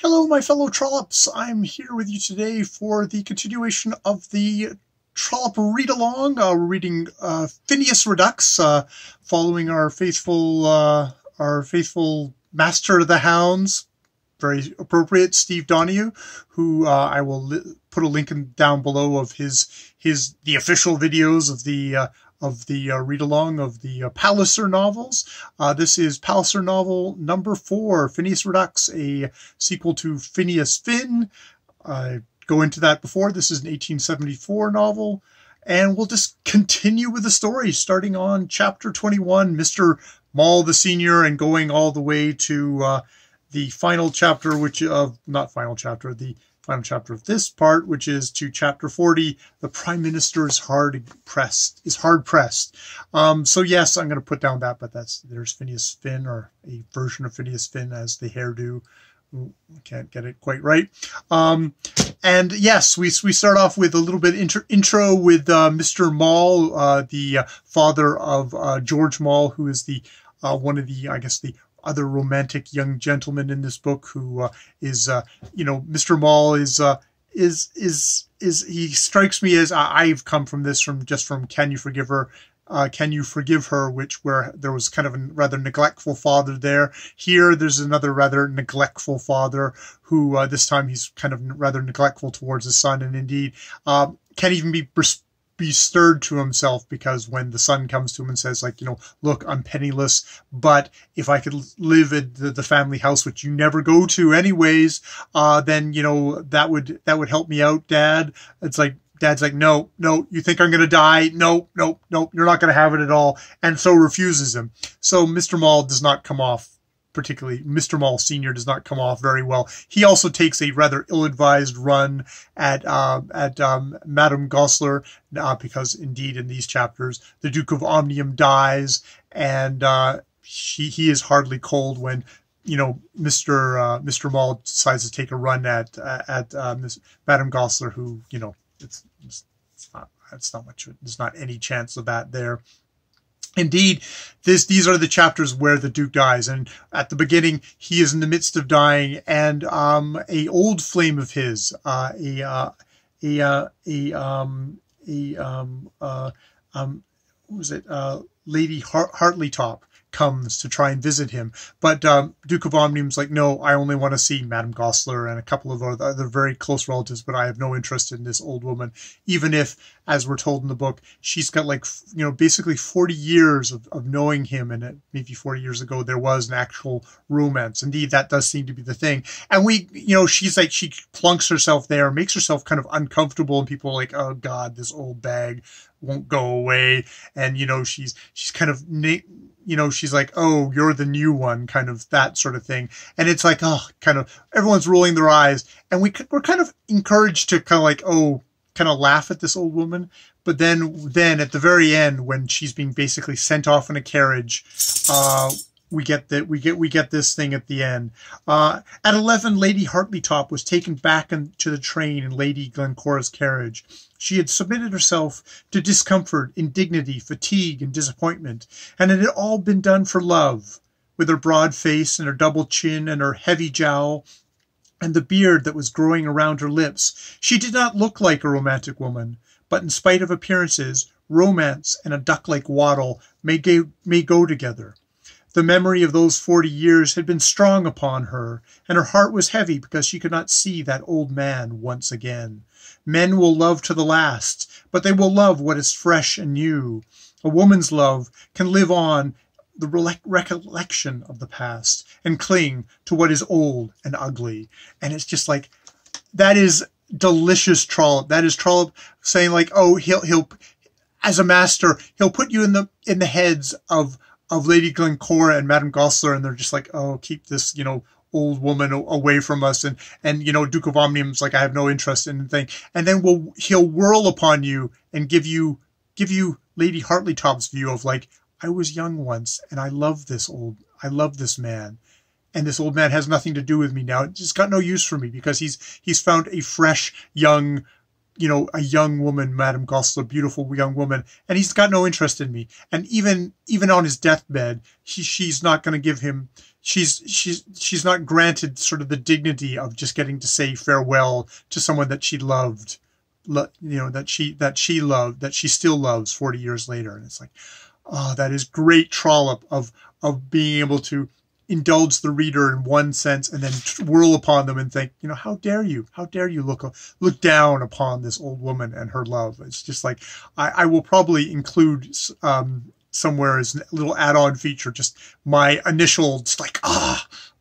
Hello, my fellow Trollops. I'm here with you today for the continuation of the Trollope read-along. We're reading Phineas Redux, following our faithful master of the hounds, very appropriate, Steve Donoghue, who I will put a link down below of the official videos of the read-along of the Pallister novels. This is Pallister novel number 4, Phineas Redux, a sequel to Phineas Finn. Go into that before. This is an 1874 novel. And we'll just continue with the story, starting on chapter 21, Mr. Maul the Senior, and going all the way to the final chapter, the final chapter of this part, which is to chapter 40, the Prime Minister is hard pressed. So yes, I'm going to put down that, but there's Phineas Finn, or a version of Phineas Finn as the hairdo. Can't get it quite right. And yes, we start off with a little bit intro with Mr. Maul, the father of George Maul, who is the one of the, I guess, the other romantic young gentleman in this book, who is Mr. Maul he strikes me as, I've come from this from Can You Forgive Her? Can You Forgive Her, where there was kind of a rather neglectful father there. Here, there's another rather neglectful father who, this time, he's kind of rather neglectful towards his son, and indeed can't even be stirred to himself, because when the son comes to him and says, like, look, I'm penniless, but if I could live at the family house, which you never go to anyways, then, that would help me out, Dad. It's like, Dad's like, no, you think I'm going to die? No, you're not going to have it at all. And so refuses him. So Mr. Maul does not come off, particularly Mr. Maul Sr. does not come off very well. He also takes a rather ill-advised run at Madame Goesler, because indeed in these chapters, the Duke of Omnium dies, and he is hardly cold when Mr. Maul decides to take a run at Madame Goesler, who, there's not any chance of that there. Indeed, these are the chapters where the Duke dies, and at the beginning he is in the midst of dying, and a old flame of his, Lady Hartleytop, comes to try and visit him, but Duke of Omnium's like, no, I only want to see Madame Goesler and a couple of other very close relatives, but I have no interest in this old woman, even if, as we're told in the book, she's got basically 40 years of knowing him, and maybe 40 years ago there was an actual romance. Indeed, that does seem to be the thing. And she's like, she plunks herself there, makes herself kind of uncomfortable, and people are like, oh God, this old bag won't go away. And she's kind of she's like, oh, you're the new one, kind of that sort of thing. And it's like, oh, kind of everyone's rolling their eyes, and we're kind of encouraged to kind of like, oh, kind of laugh at this old woman. But then at the very end, when she's being basically sent off in a carriage, we get this thing at the end. At 11, Lady Hartleytop was taken back into the train in Lady Glencora's carriage. She had submitted herself to discomfort, indignity, fatigue, and disappointment, and it had all been done for love. With her broad face and her double chin and her heavy jowl and the beard that was growing around her lips, she did not look like a romantic woman, but in spite of appearances, romance and a duck-like waddle may go together. The memory of those 40 years had been strong upon her, and her heart was heavy because she could not see that old man once again. Men will love to the last, but they will love what is fresh and new. A woman's love can live on the recollection of the past and cling to what is old and ugly. And it's just like, that is delicious Trollope. That is Trollope saying, like, oh, he'll as a master, he'll put you in the heads of Lady Glencora and Madame Goesler, and they're just like, oh, keep this, old woman away from us, and Duke of Omnium's like, I have no interest in the thing, and then he'll whirl upon you and give you Lady Hartleytop's view of, like, I was young once, and I love this man, and this old man has nothing to do with me now. It's just got no use for me, because he's found a fresh, young you know, a young woman, Madame Goesler, beautiful young woman, and he's got no interest in me. And even on his deathbed, she's not going to give him, she's not granted sort of the dignity of just getting to say farewell to someone that she loved, you know, that she loved, that she still loves 40 years later. And it's like, oh, that is great Trollope of being able to indulge the reader in one sense and then whirl upon them and think, you know, how dare you look down upon this old woman and her love. It's just like, I will probably include somewhere as a little add-on feature, just my initial, just like,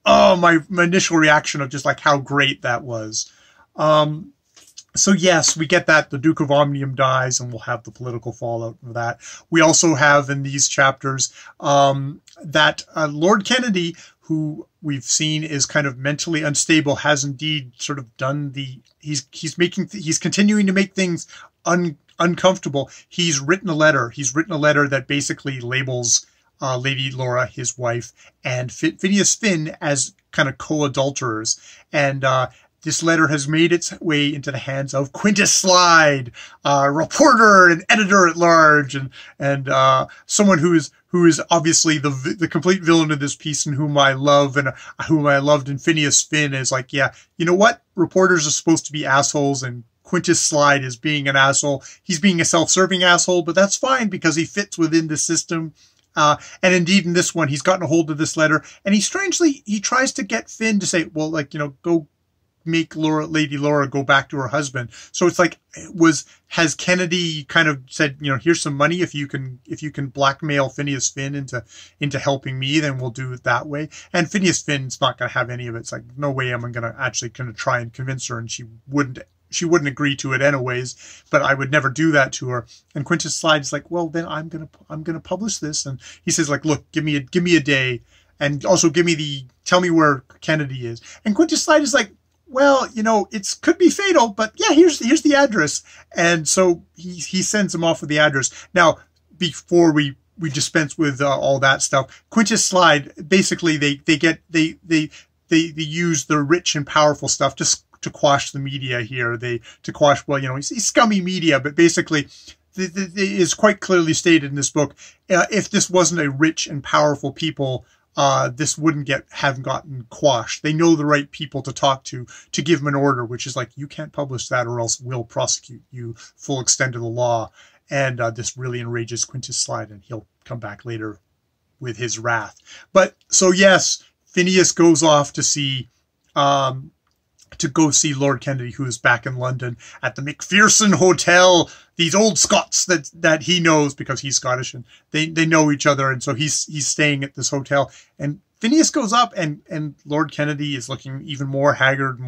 my initial reaction of just like how great that was. So yes, we get that the Duke of Omnium dies, and we'll have the political fallout of that. We also have in these chapters that Lord Kennedy, who we've seen is kind of mentally unstable, has indeed sort of done he's continuing to make things uncomfortable. He's written a letter. He's written a letter that basically labels Lady Laura, his wife, and Phineas Finn as kind of co-adulterers, and this letter has made its way into the hands of Quintus Slide, reporter and editor at large, and someone who is obviously the complete villain of this piece, and whom I love, and whom I loved in Phineas Finn is like, yeah, you know what? Reporters are supposed to be assholes, and Quintus Slide is being an asshole. He's being a self-serving asshole, but that's fine because he fits within the system. And indeed, in this one, he's gotten a hold of this letter, and he tries to get Finn to say, well, like, you know, go make Lady Laura go back to her husband. So it's like, has Kennedy kind of said, you know, here's some money, if you can blackmail Phineas Finn into helping me, then we'll do it that way. And Phineas Finn's not going to have any of it. It's like, no way am I going to try and convince her, and she wouldn't agree to it anyways, but I would never do that to her. And Quintus Slide's like, well, then I'm going to publish this. And he says, like, look, give me a day, and also tell me where Kennedy is. And Quintus Slide is like, well, you know, it could be fatal, but yeah, here's the address. And so he sends him off with the address. Now, before we dispense with all that stuff, Quintus Slide, basically they use the rich and powerful stuff to quash the media here. Well, you know, he's scummy media, but basically it is quite clearly stated in this book, if this wasn't a rich and powerful people, this wouldn't have gotten quashed. They know the right people to talk to give them an order, which is like, you can't publish that or else we'll prosecute you full extent of the law. And this really enrages Quintus Slide, and he'll come back later with his wrath. But so yes, Phineas goes off to go see Lord Kennedy, who is back in London at the Macpherson Hotel. These old Scots that he knows, because he's Scottish, and they know each other, and so he's staying at this hotel. And Phineas goes up, and Lord Kennedy is looking even more haggard,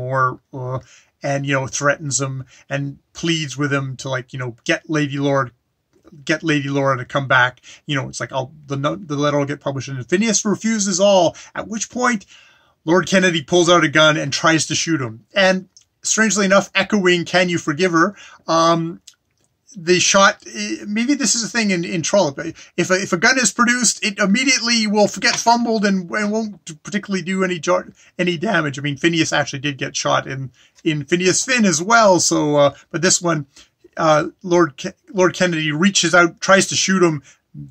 and, you know, threatens him and pleads with him to, like, you know, get Lady Laura to come back. You know, it's like, the letter will get published, and Phineas refuses all. At which point, Lord Kennedy pulls out a gun and tries to shoot him. And strangely enough, echoing "Can You Forgive Her?", the shot, maybe this is a thing in Trollope. If a gun is produced, it immediately will get fumbled and won't particularly do any damage. I mean, Phineas actually did get shot in Phineas Finn as well. So, but this one, Lord Kennedy reaches out, tries to shoot him,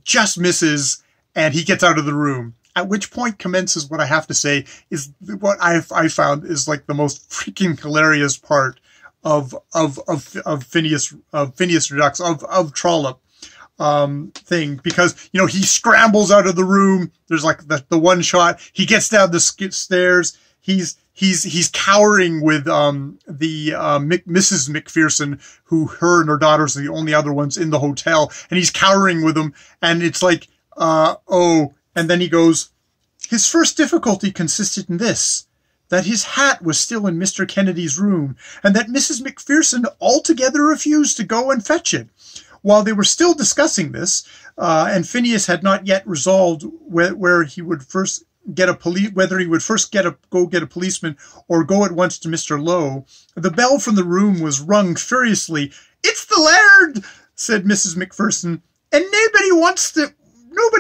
just misses, and he gets out of the room. At which point commences what I have to say is what I found is like the most freaking hilarious part of Phineas Redux, of Trollope thing, because, you know, he scrambles out of the room. There's like the one shot. He gets down the stairs. He's cowering with Mrs. Macpherson, who her and her daughters are the only other ones in the hotel, and he's cowering with them. And it's like, and then he goes, his first difficulty consisted in this, that his hat was still in Mr. Kennedy's room, and that Mrs. Macpherson altogether refused to go and fetch it. While they were still discussing this, and Phineas had not yet resolved whether he would first get a policeman or go at once to Mr. Lowe, the bell from the room was rung furiously. "It's the Laird," said Mrs. Macpherson, "and nobody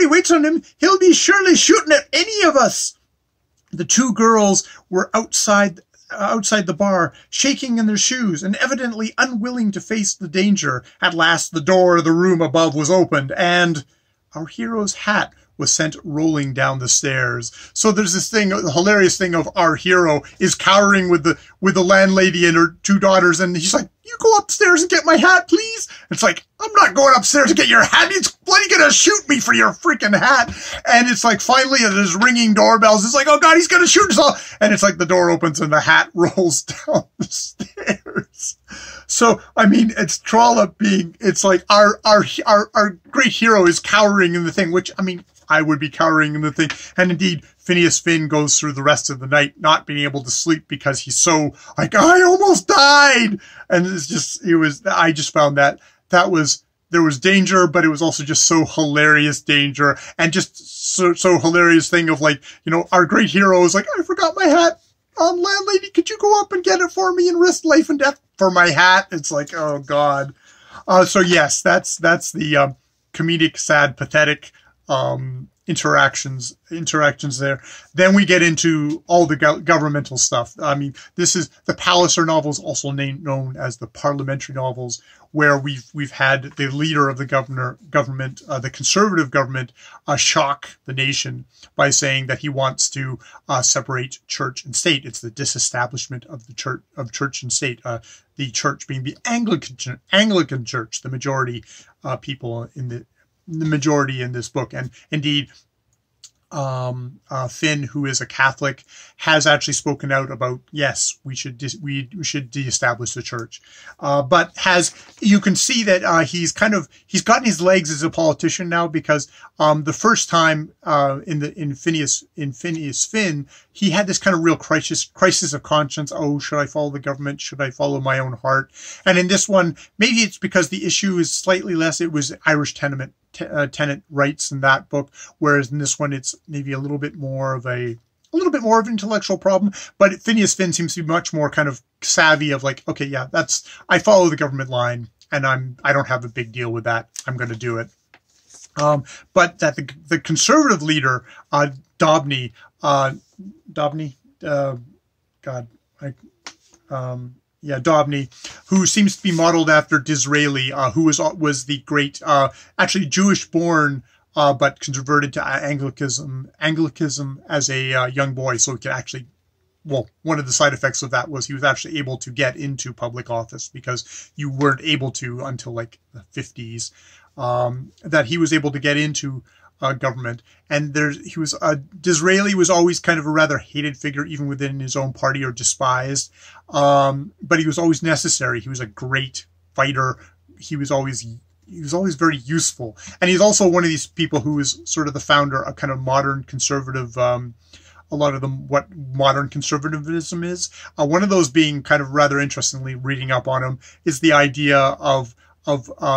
waits on him. He'll be surely shooting at any of us." The two girls were outside outside the bar, shaking in their shoes and evidently unwilling to face the danger. At last the door of the room above was opened, and our hero's hat was sent rolling down the stairs. So there's this thing, the hilarious thing of our hero is cowering with the landlady and her two daughters, and he's like, "You go upstairs and get my hat, please." It's like, "I'm not going upstairs to get your hat. He's bloody gonna shoot me for your freaking hat." And it's like, finally, there's ringing doorbells. It's like, "Oh God, he's gonna shoot us all." And it's like the door opens and the hat rolls down the stairs. So, I mean, it's Trollope being, it's like our great hero is cowering in the thing, which, I mean, I would be cowering in the thing. And indeed, Phineas Finn goes through the rest of the night not being able to sleep because he's so like, "I almost died." And it's just, I just found that there was danger, but it was also just so hilarious danger, and just so hilarious thing of like, you know, our great hero is like, "I forgot my hat. Landlady, could you go up and get it for me and risk life and death for my hat?" It's like, oh God. So yes, that's the comedic, sad, pathetic interactions there. Then we get into all the governmental stuff. I mean, this is the Pallister novels, also known as the parliamentary novels, where we've had the leader of the government, the conservative government, shock the nation by saying that he wants to separate church and state. It's the disestablishment of the church and state. The church being the Anglican Church, the majority people in the majority in this book. And indeed, Finn, who is a Catholic, has actually spoken out about, yes, we should de-establish the church. But you can see that he's gotten his legs as a politician now, because the first time in Phineas Finn, he had this kind of real crisis of conscience. Oh, should I follow the government? Should I follow my own heart? And in this one, maybe it's because the issue is slightly less. It was Irish tenant rights in that book, whereas in this one it's maybe a little bit more of an intellectual problem. But Phineas Finn seems to be much more kind of savvy of like, okay, yeah, I follow the government line, and I don't have a big deal with that. I'm going to do it. But that the conservative leader, Donoghue, Donoghue, who seems to be modeled after Disraeli, who was the great, actually Jewish-born, but converted to Anglicanism as a young boy. So he could actually, well, one of the side effects of that was he was actually able to get into public office, because you weren't able to until like the 50s. That he was able to get into government, and Disraeli was always kind of a rather hated figure, even within his own party, or despised. But he was always necessary. He was a great fighter. He was always very useful, and he's also one of these people who is sort of the founder of kind of modern conservative. A lot of them, what modern conservatism is. One of those being, kind of rather interestingly, reading up on him, is the idea of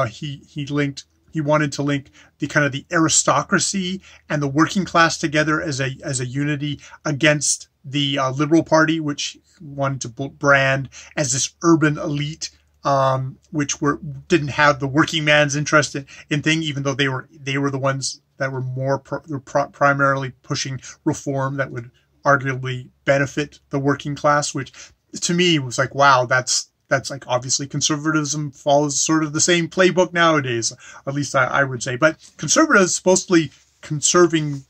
he wanted to link the kind of the aristocracy and the working class together as a unity against the Liberal Party, which wanted to brand as this urban elite, which didn't have the working man's interest in thing, even though they were the ones that were more primarily pushing reform that would arguably benefit the working class, which to me was like, wow, that's like, obviously conservatism follows sort of the same playbook nowadays, at least I would say. But conservatives supposed to be conserving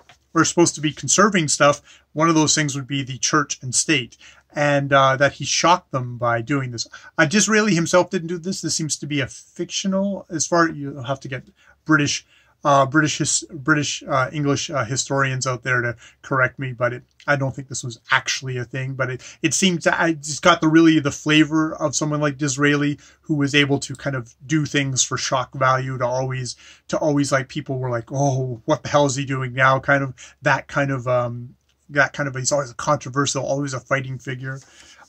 stuff. One of those things would be the church and state, and that he shocked them by doing this. Disraeli himself didn't do this. This seems to be a fictional, as far, you'll have to get British English historians out there to correct me, but I don't think this was actually a thing. But it seemed it's got the flavor of someone like Disraeli, who was able to kind of do things for shock value, to always like, people were like, oh, what the hell is he doing now? Kind of he's always a controversial, always a fighting figure.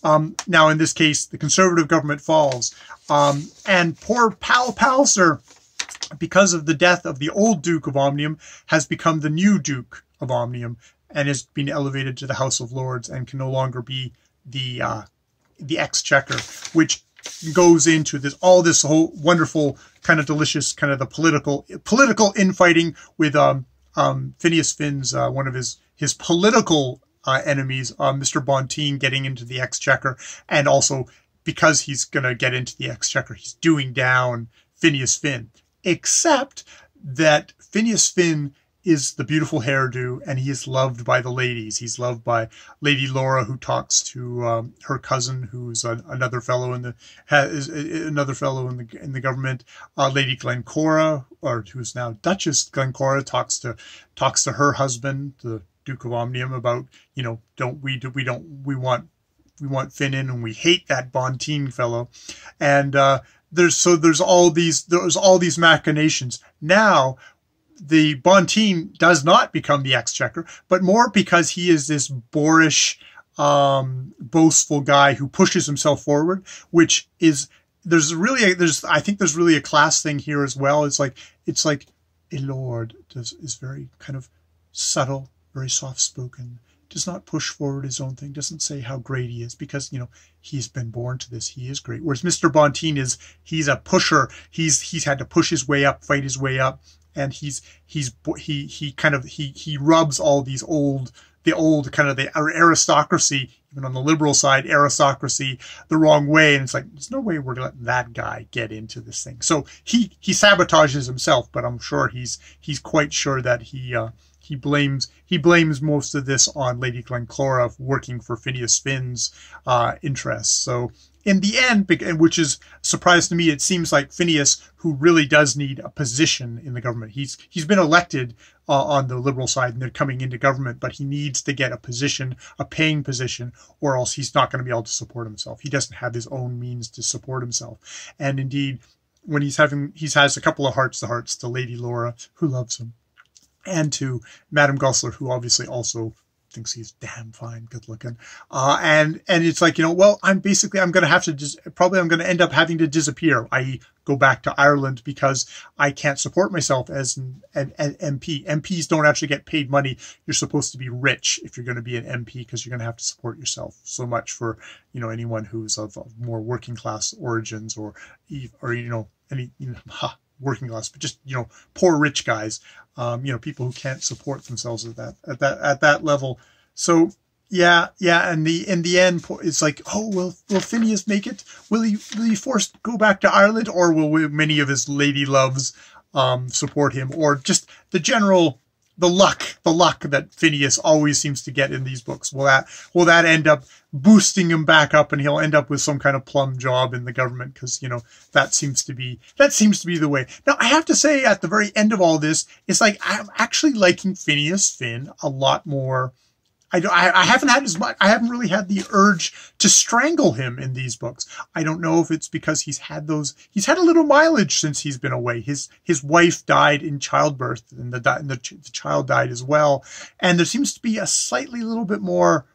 Now in this case, the conservative government falls, and poor Pallister, because of the death of the old Duke of Omnium, has become the new Duke of Omnium, and has been elevated to the House of Lords, and can no longer be the Exchequer, which goes into this whole wonderful, kind of delicious, kind of the political infighting with Phineas Finn's one of his political enemies, Mr. Bonteen getting into the Exchequer, and also because he's going to get into the Exchequer, he's doing down Phineas Finn. Except that Phineas Finn is the beautiful hairdo, and he is loved by the ladies. He's loved by Lady Laura, who talks to her cousin, who's another fellow in the government. Lady Glencora, or who's now Duchess Glencora, talks to her husband, the Duke of Omnium, about, you know, we want Finn in, and we hate that Bonteen fellow, and there's all these machinations now. The Bonteen does not become the Exchequer, but more because he is this boorish, boastful guy who pushes himself forward, which is, I think there's really a class thing here as well. It's like a lord is very kind of subtle, very soft-spoken, does not push forward his own thing, doesn't say how great he is, because, you know, he's been born to this, he is great. Whereas Mr. Bonteen he's a pusher, he's had to push his way up, fight his way up, and he rubs all the old kind of the aristocracy, even on the liberal side, aristocracy, the wrong way. And it's like, there's no way we're going to let that guy get into this thing. So he sabotages himself, but I'm sure he's quite sure that he blames most of this on Lady Glencora working for Phineas Finn's interests. So in the end, which is a surprise to me, it seems like Phineas, who really does need a position in the government, he's been elected on the liberal side, and they're coming into government, but he needs to get a position, a paying position, or else he's not going to be able to support himself. He doesn't have his own means to support himself. And indeed, when he has a couple of hearts to Lady Laura, who loves him, and to Madame Goesler, who obviously also thinks he's damn fine, good looking. And it's like, you know, well, I'm going to end up having to disappear, i.e. go back to Ireland, because I can't support myself as an MP. MPs don't actually get paid money. You're supposed to be rich if you're going to be an MP, because you're going to have to support yourself. So much for, you know, anyone who's of more working class origins, or you know, any, you know, working class, but just, you know, poor rich guys, you know, people who can't support themselves at that level. So yeah, and in the end, it's like, oh, will Phineas make it? Will he forced go back to Ireland, or will many of his lady loves support him, or just the luck that Phineas always seems to get in these books? Will that end up boosting him back up, and he'll end up with some kind of plum job in the government? Because, you know, that seems to be the way. Now, I have to say, at the very end of all this, it's like, I'm actually liking Phineas Finn a lot more. I haven't really had the urge to strangle him in these books. I don't know if it's because he's had a little mileage since he's been away. His wife died in childbirth, and the child died as well. And there seems to be a slightly little bit more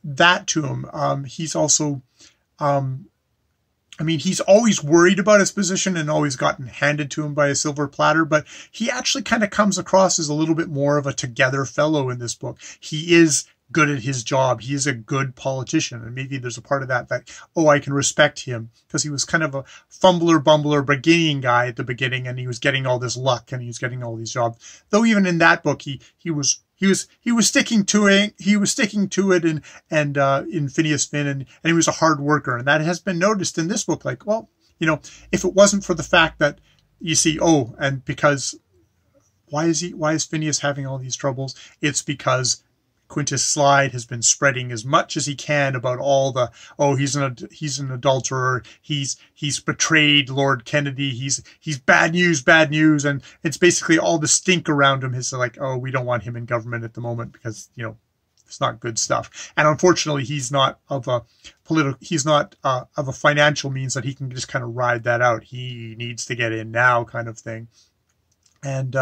that to him. He's also, I mean, he's always worried about his position and always gotten handed to him by a silver platter, but he actually kind of comes across as a little bit more of a together fellow in this book. He is good at his job. He is a good politician. And maybe there's a part of that, oh, I can respect him, because he was kind of a bumbler, beginning guy at the beginning, and he was getting all this luck, and he was getting all these jobs. Though even in that book, he was sticking to it. He was sticking to it, and in Phineas Finn, and he was a hard worker, and that has been noticed in this book. Like, well, you know, if it wasn't for the fact that you see, and because why is Phineas having all these troubles? It's because Quintus Slide has been spreading as much as he can about all the, he's an adulterer, he's betrayed Lord Kennedy, he's bad news, and it's basically all the stink around him is like, we don't want him in government at the moment, because, you know, it's not good stuff. And unfortunately, he's not of a financial means that he can just kind of ride that out. He needs to get in now, kind of thing. And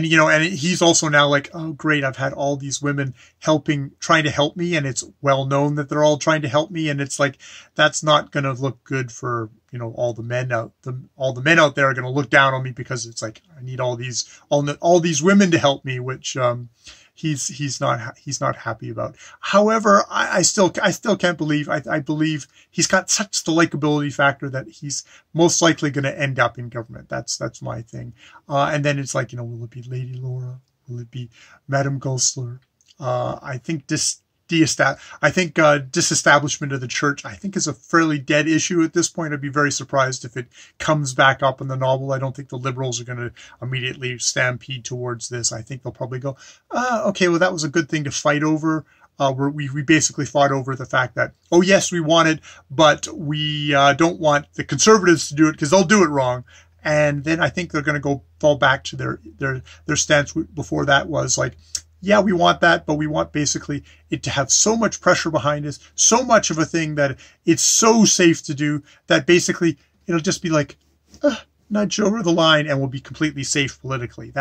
you know, and he's also now like, oh, great, I've had all these women trying to help me, and it's well known that they're all trying to help me, and it's like, that's not going to look good for, you know, all the men out there are going to look down on me, because it's like, I need all these women to help me, which he's not happy about. However, I still can't believe, I believe he's got such the likability factor that he's most likely going to end up in government. That's my thing. And then it's like, you know, will it be Lady Laura? Will it be Madame Goesler? I think disestablishment of the church, I think, is a fairly dead issue at this point. I'd be very surprised if it comes back up in the novel. I don't think the liberals are going to immediately stampede towards this. I think they'll probably go, okay, well, that was a good thing to fight over. We basically fought over the fact that, oh, yes, we want it, but we don't want the conservatives to do it because they'll do it wrong. And then I think they're going to fall back to their stance before that was like, yeah, we want that, but we want basically it to have so much pressure behind us, so much of a thing that it's so safe to do that basically it'll just be like, nudge over the line and we'll be completely safe politically.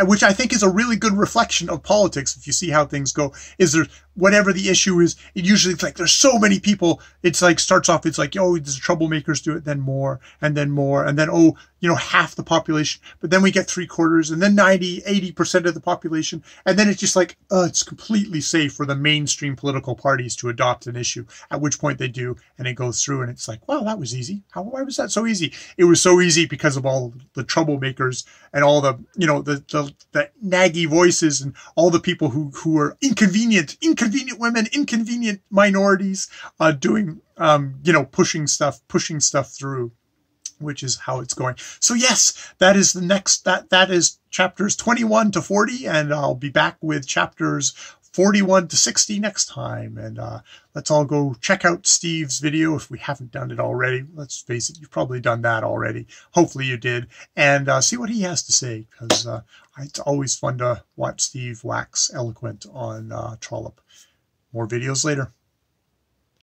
Which I think is a really good reflection of politics. If you see how things go, is there, whatever the issue is, it usually, it's like there's so many people. It's like starts off, it's like, oh, the troublemakers do it, then more, and then more, and then, oh, half the population. But then we get 3/4, and then 80% of the population. And then it's just like, it's completely safe for the mainstream political parties to adopt an issue, at which point they do, and it goes through, and it's like, wow, that was easy. Why was that so easy? It was so easy because of all the troublemakers and all the, the naggy voices and all the people who are inconvenient women, inconvenient minorities, doing, pushing stuff through, which is how it's going. So yes, that is the next, that is chapters 21 to 40, and I'll be back with chapters 41 to 60 next time. And let's all go check out Steve's video if we haven't done it already. Let's face it, you've probably done that already. Hopefully you did. And see what he has to say, because it's always fun to watch Steve wax eloquent on Trollope. More videos later.